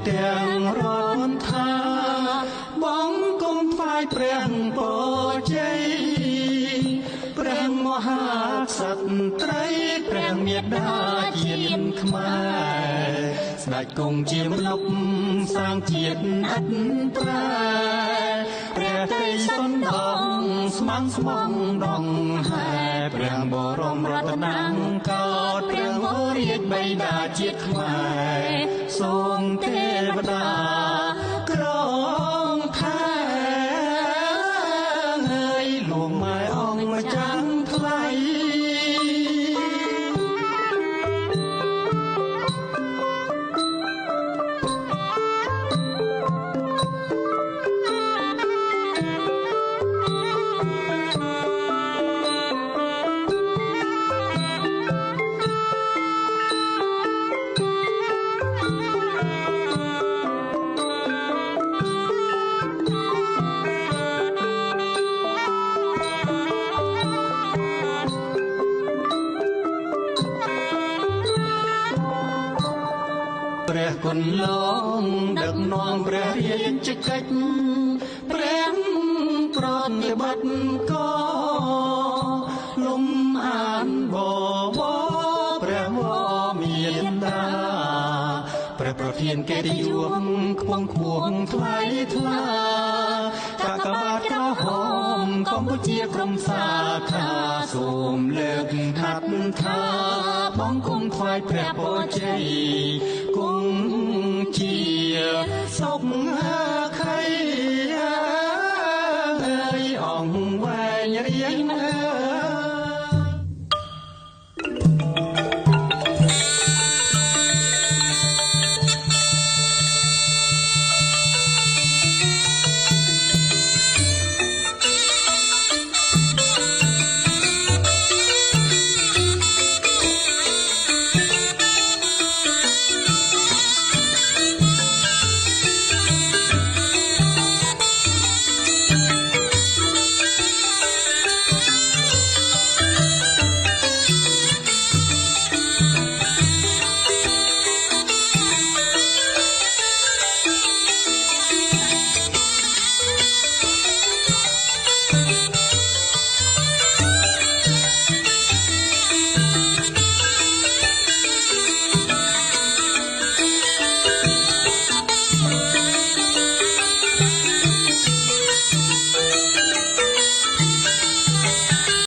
ទាំងរាល់ថាបងគុំថ្វាយព្រះពរជ័យព្រះមហាក្សត្រីព្រះមេដាជាតិខ្មែរស្ដេចគង់ជាម្លប់សាងជាតិឥតប្រែព្រះទេសុនដងស្មាំងស្មងដងហែព្រះបរមរតនកោតព្រះវររាជបិតាជាតិខ្មែរសូមទេវតាក្រងខែហើយលួងម៉ែអង្គម្ចាស់ថ្លៃព្រះគុណឡងដឹកនាំព្រះរាជកិច្ចព្រះប្រតិបត្តិក៏លំអានបបព្រះវរមានតាព្រះប្រធានកិត្តិយសខ្ពង់ខ្ពស់ថ្លៃថ្លាកាកបាទក្រហមកម្ពុជាក្រុមសាខាសូមលើកហាត់ថាបងគុំថ្វាយព្រះពរជ័យគង់ជាសុខ